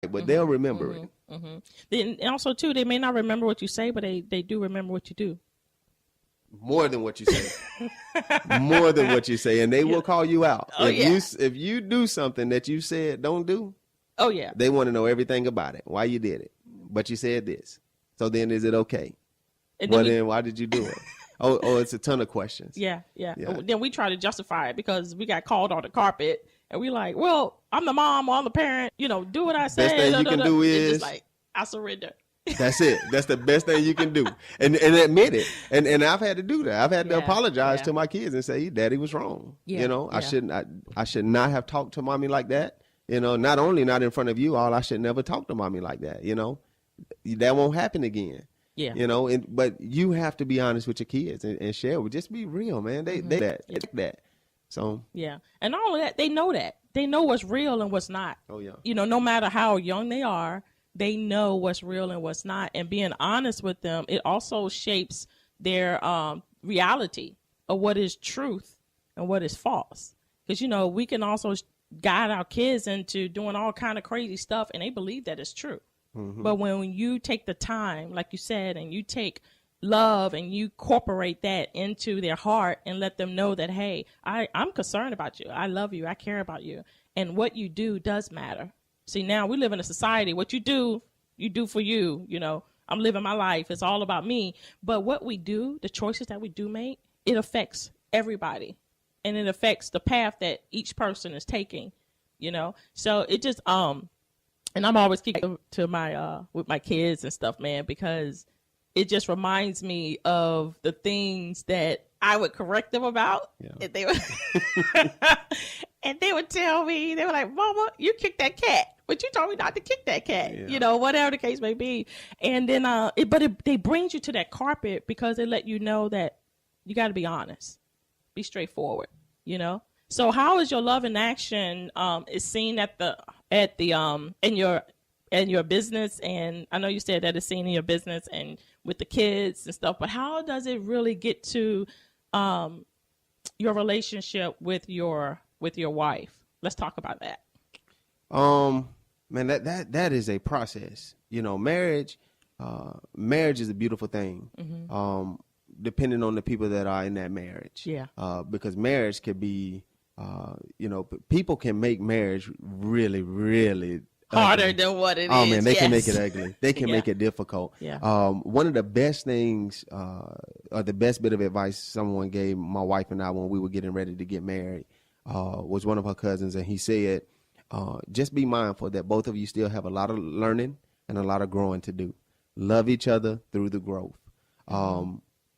but they'll remember it. Then also too, they may not remember what you say, but they do remember what you do. More than what you say. More than what you say. And they will call you out. If you do something that you said don't do, they want to know everything about it. Why you did it. But you said this. So then is it okay? Then why did you do it? It's a ton of questions. Yeah. Then we try to justify it because we got called on the carpet and we like, well, I'm the mom or I'm the parent, do what I said. Best thing you can do is just like, I surrender. That's it. That's the best thing you can do. And admit it. And I've had to do that. I've had to apologize to my kids and say, Daddy was wrong. I should not have talked to mommy like that. Not only not in front of you all, I should never talk to mommy like that. That won't happen again. Yeah. But you have to be honest with your kids and share with, just be real, man. They that. So yeah. And all of that, they know that. They know what's real and what's not. Oh yeah. No matter how young they are, they know what's real and what's not. And being honest with them, it also shapes their reality of what is truth and what is false. Because, we can also guide our kids into doing all kind of crazy stuff and they believe that it's true. But when you take the time, like you said, and you take love and you incorporate that into their heart and let them know that, hey, I'm concerned about you. I love you. I care about you. And what you do does matter. See, now we live in a society. What you do for you. I'm living my life. It's all about me. But what we do, the choices that we do make, it affects everybody. And it affects the path that each person is taking, So it just, and I'm always keeping to my, with my kids and stuff, man, because it just reminds me of the things that I would correct them about. Yeah. And they would, and they would tell me, they were like, Mama, you kicked that cat. But you told me not to kick that cat, whatever the case may be. And then, they brings you to that carpet because they let you know that you got to be honest, be straightforward, So how is your love in action is seen in your business? And I know you said that it's seen in your business and with the kids and stuff, but how does it really get to your relationship with your wife? Let's talk about that. Man, that is a process. Marriage is a beautiful thing. Depending on the people that are in that marriage. Yeah. Because marriage could be, people can make marriage really, really harder ugly. Than what it is. Oh man, they can make it ugly. They can make it difficult. Yeah. One of the best things, or the best bit of advice someone gave my wife and I when we were getting ready to get married, was one of her cousins, and he said, just be mindful that both of you still have a lot of learning and a lot of growing to do. Love each other through the growth.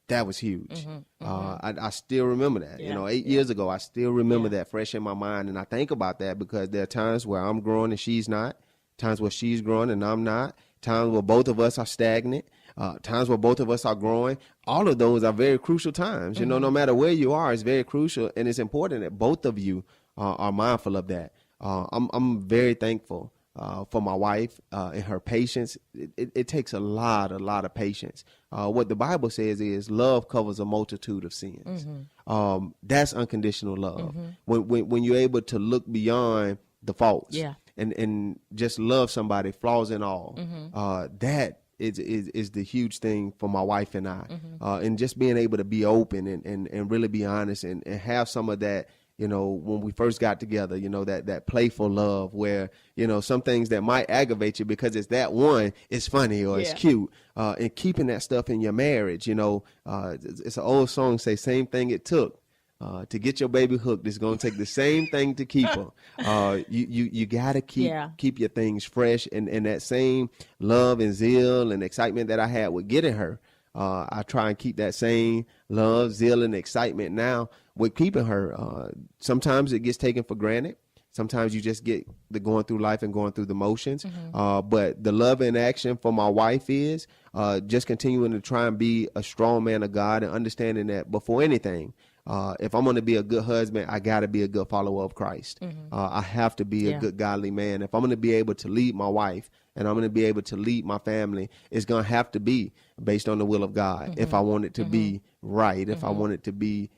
That was huge. I still remember that. 8 years ago, I still remember that fresh in my mind. And I think about that because there are times where I'm growing and she's not, times where she's growing and I'm not, times where both of us are stagnant, times where both of us are growing. All of those are very crucial times. No matter where you are, it's very crucial. And it's important that both of you are mindful of that. I'm very thankful for my wife and her patience. It takes a lot of patience. What the Bible says is love covers a multitude of sins. That's unconditional love. When you're able to look beyond the faults and just love somebody, flaws and all, that is the huge thing for my wife and I. And just being able to be open and really be honest and have some of that, when we first got together, that playful love where, some things that might aggravate you because it's that one, it's funny or it's cute, and keeping that stuff in your marriage, it's an old song say same thing it took to get your baby hooked. It's going to take the same thing to keep her. You got to keep your things fresh and that same love and zeal and excitement that I had with getting her. I try and keep that same love, zeal, and excitement now with keeping her. Sometimes it gets taken for granted. Sometimes you just get the going through life and going through the motions. But the love and action for my wife is just continuing to try and be a strong man of God and understanding that before anything, if I'm going to be a good husband, I got to be a good follower of Christ. I have to be a good godly man. If I'm going to be able to lead my wife and I'm going to be able to lead my family, it's going to have to be based on the will of God. If I want it to be right, if I want it to be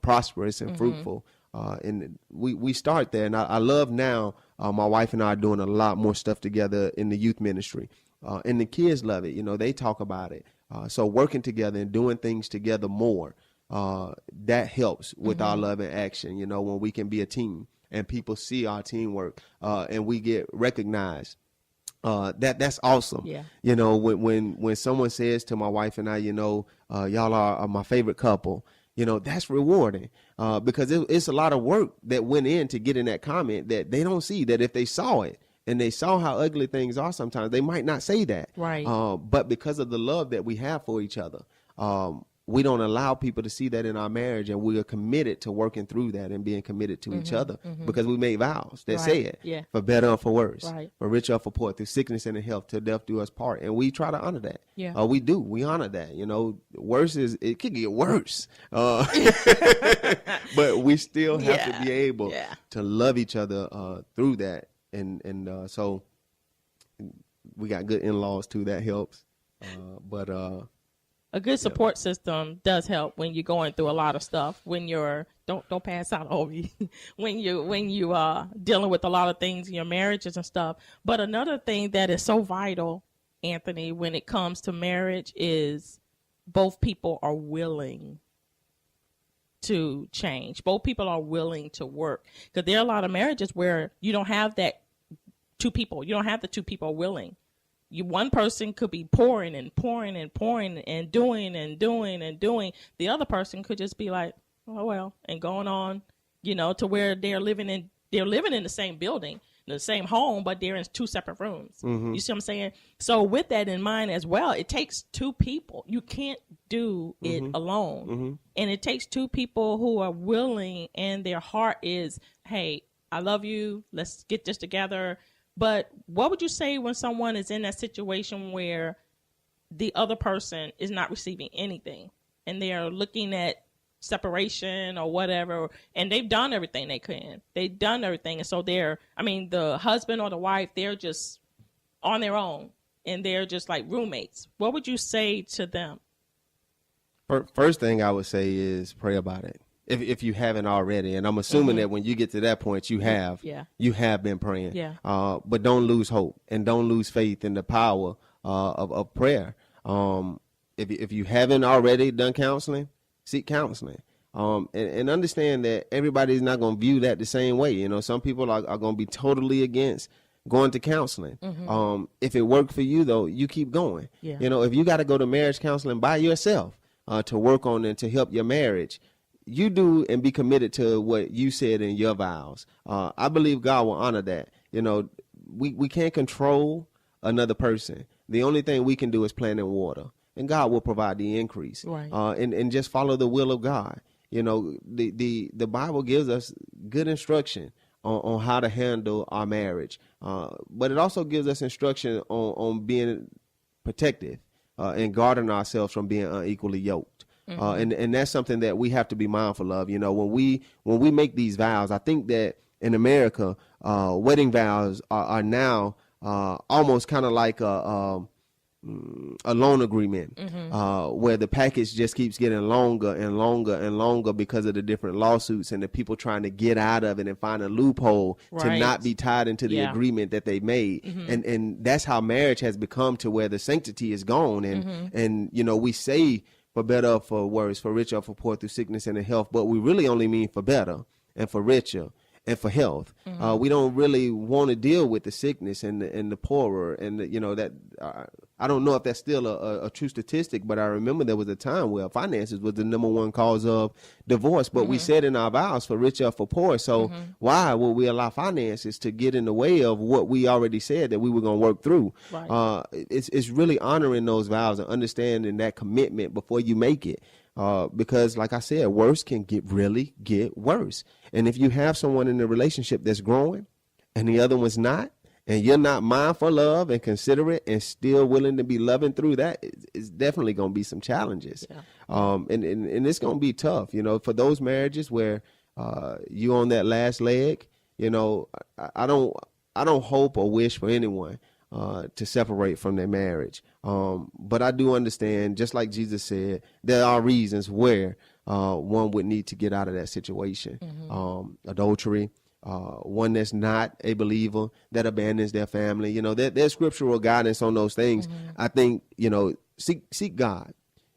prosperous and fruitful. And we start there. And I love now My wife and I are doing a lot more stuff together in the youth ministry. And the kids love it. They talk about it. So working together and doing things together more, that helps with our love and action, when we can be a team and people see our teamwork and we get recognized. That's awesome. Yeah. When someone says to my wife and I, y'all are my favorite couple, that's rewarding because it's a lot of work that went into getting that comment that they don't see, that if they saw it and they saw how ugly things are sometimes, they might not say that. Right. But because of the love that we have for each other, we don't allow people to see that in our marriage, and we are committed to working through that and being committed to each other because we made vows that say it, for better or for worse, for richer or for poor, through sickness and in health, till death do us part. And we try to honor that. Yeah. We do. We honor that. Worse it could get worse, but we still have to be able to love each other through that. And so we got good in-laws too. That helps. But a good support system does help when you're going through a lot of stuff. When you're don't pass out over you. when you are dealing with a lot of things in your marriages and stuff. But another thing that is so vital, Anthony, when it comes to marriage is both people are willing to change. Both people are willing to work. Because there are a lot of marriages where you don't have that two people. You don't have the two people willing. One person could be pouring and pouring and pouring and doing and doing and doing. The other person could just be like, oh, well, and going on, to where they're living in the same building, the same home, but they're in two separate rooms. You see what I'm saying? So with that in mind as well, it takes two people. You can't do it alone. And it takes two people who are willing, and their heart is, hey, I love you. Let's get this together. But what would you say when someone is in that situation where the other person is not receiving anything and they are looking at separation or whatever, and they've done everything they can? They've done everything. And so the husband or the wife, they're just on their own and they're just like roommates. What would you say to them? First thing I would say is pray about it. If you haven't already, and I'm assuming that when you get to that point, you have been praying. Yeah. But don't lose hope and don't lose faith in the power of prayer. If you haven't already done counseling, seek counseling. And understand that everybody's not going to view that the same way. Some people are going to be totally against going to counseling. If it worked for you, though, you keep going. Yeah. If you got to go to marriage counseling by yourself to work on and to help your marriage, you do and be committed to what you said in your vows. I believe God will honor that. We can't control another person. The only thing we can do is plant and water, and God will provide the increase. Right. And just follow the will of God. The Bible gives us good instruction on how to handle our marriage, but it also gives us instruction on being protective and guarding ourselves from being unequally yoked. And that's something that we have to be mindful of. When we make these vows, I think that in America, wedding vows are now almost kind of like a loan agreement, where the package just keeps getting longer and longer and longer because of the different lawsuits and the people trying to get out of it and find a loophole to not be tied into the agreement that they made. And that's how marriage has become, to where the sanctity is gone. And we say, for better or for worse, for richer or for poor, through sickness and in health. But we really only mean for better and for richer and for health. We don't really want to deal with the sickness and the poorer. And, that I don't know if that's still a true statistic, but I remember there was a time where finances was the number one cause of divorce. But we said in our vows, for richer or for poor. So why would we allow finances to get in the way of what we already said that we were going to work through? Right. It's really honoring those vows and understanding that commitment before you make it. Because like I said, worse can really get worse. And if you have someone in a relationship that's growing and the other one's not, and you're not mindful of and considerate and still willing to be loving through that, it's definitely going to be some challenges. Yeah. And it's going to be tough, for those marriages where you on that last leg. I don't hope or wish for anyone to separate from their marriage. But I do understand, just like Jesus said, there are reasons where one would need to get out of that situation. Adultery, one that's not a believer that abandons their family. You know, there's scriptural guidance on those things. I think, you know, seek God.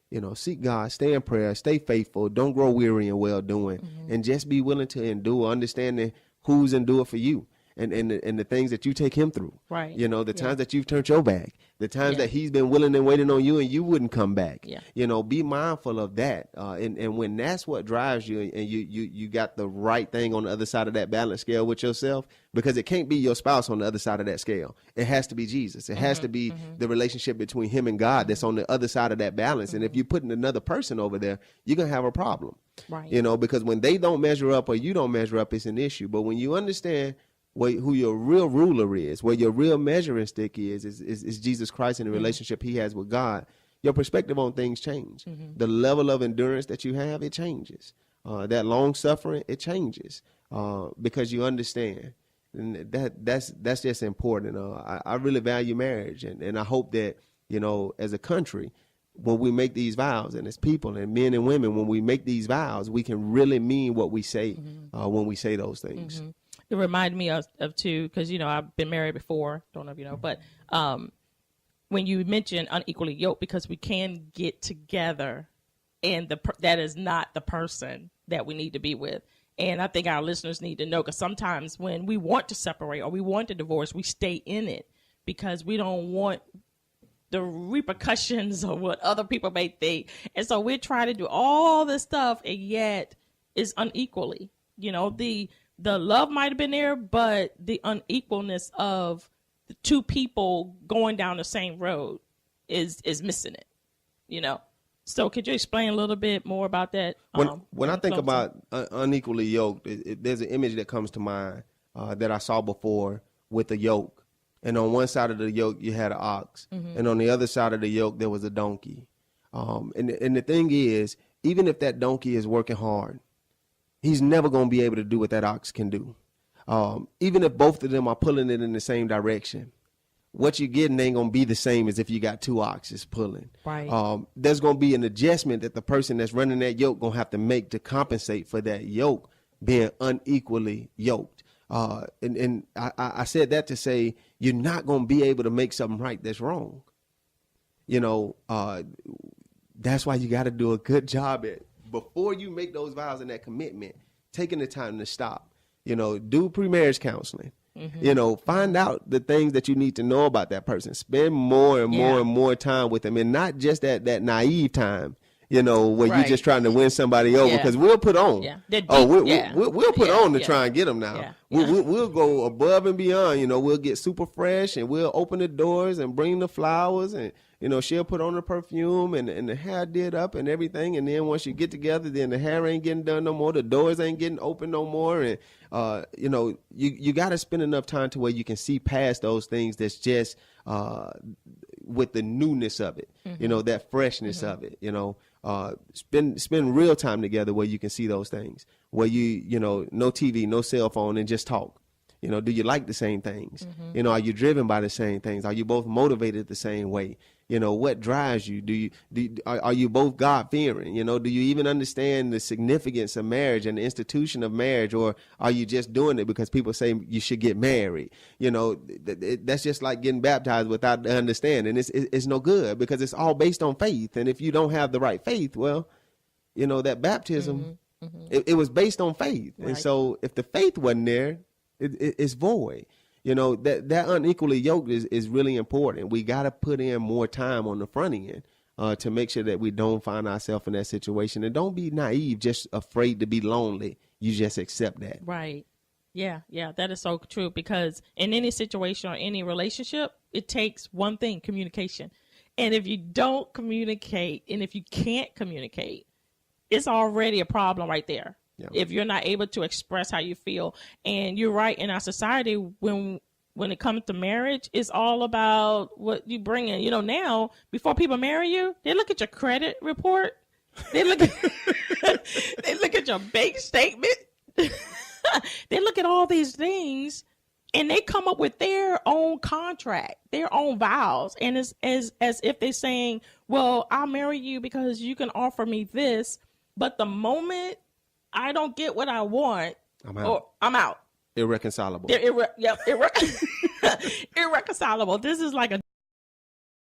You know, seek God, stay in prayer, stay faithful, don't grow weary in well doing, and just be willing to endure, understanding who's endured for you. And the things that you take him through, right? You know, the times that you've turned your back, the times that he's been willing and waiting on you and you wouldn't come back. You know, be mindful of that. And when that's what drives you, and you got the right thing on the other side of that balance scale with yourself, because it can't be your spouse on the other side of that scale. It has to be Jesus. It has to be the relationship between him and God that's on the other side of that balance. And if you're putting another person over there, you're going to have a problem. Right. You know, because when they don't measure up or you don't measure up, it's an issue. But when you understand who your real ruler is, where your real measuring stick is Jesus Christ and the relationship he has with God, your perspective on things change. The level of endurance that you have, it changes. That long suffering, it changes because you understand. And that's just important. I really value marriage, and I hope that, you know, as a country, when we make these vows, and as people and men and women, when we make these vows, we can really mean what we say when we say those things. It reminded me of too, because, you know, I've been married before. Don't know if you know, but when you mention unequally yoked, because we can get together and that is not the person that we need to be with. And I think our listeners need to know, because sometimes when we want to separate or we want to divorce, we stay in it because we don't want the repercussions of what other people may think. And so we try to do all this stuff, and yet it's unequally, you know, the love might have been there, but the unequalness of the two people going down the same road is missing it, you know? So could you explain a little bit more about that? When I think about unequally yoked, there's an image that comes to mind that I saw before with a yoke. And on one side of the yoke, you had an ox. And on the other side of the yoke, there was a donkey. And the thing is, even if that donkey is working hard, he's never going to be able to do what that ox can do. Even if both of them are pulling it in the same direction, what you're getting ain't going to be the same as if you got two oxes pulling. Right. There's going to be an adjustment that the person that's running that yoke going to have to make to compensate for that yoke being unequally yoked. And I said that to say you're not going to be able to make something right that's wrong. You know, that's why you got to do a good job at, before you make those vows and that commitment, taking the time to stop, you know, do pre-marriage counseling, you know, find out the things that you need to know about that person, spend more and more and more time with them, and not just that naive time, you know, where you're just trying to win somebody over, because we'll put on. We'll put on to try and get them now. We'll go above and beyond, you know, we'll get super fresh and we'll open the doors and bring the flowers, and, you know, she'll put on the perfume and the hair did up and everything. And then once you get together, then the hair ain't getting done no more. The doors ain't getting open no more. And, you know, you got to spend enough time to where you can see past those things that's just with the newness of it, you know, that freshness of it, you know. Spend real time together where you can see those things, where you know, no TV, no cell phone, and just talk. You know, do you like the same things? You know, are you driven by the same things? Are you both motivated the same way? You know, what drives you? Are you both God-fearing? You know, do you even understand the significance of marriage and the institution of marriage, or are you just doing it because people say you should get married? You know, that's just like getting baptized without the understanding. It's no good, because it's all based on faith. And if you don't have the right faith, well, you know, that baptism, it was based on faith. Right. And so if the faith wasn't there, it's void. You know, that unequally yoked is really important. We got to put in more time on the front end to make sure that we don't find ourselves in that situation. And don't be naive, just afraid to be lonely. You just accept that. Right. Yeah, that is so true, because in any situation or any relationship, it takes one thing: communication. And if you don't communicate, and if you can't communicate, it's already a problem right there. Yeah. If you're not able to express how you feel. And you're right, in our society, when it comes to marriage, it's all about what you bring in. You know, now, before people marry you, they look at your credit report. They look at your bank statement. They look at all these things, and they come up with their own contract, their own vows. And it's as if they're saying, well, I'll marry you because you can offer me this. But the moment I don't get what I want, I'm out. irreconcilable. They're irreconcilable. This is like a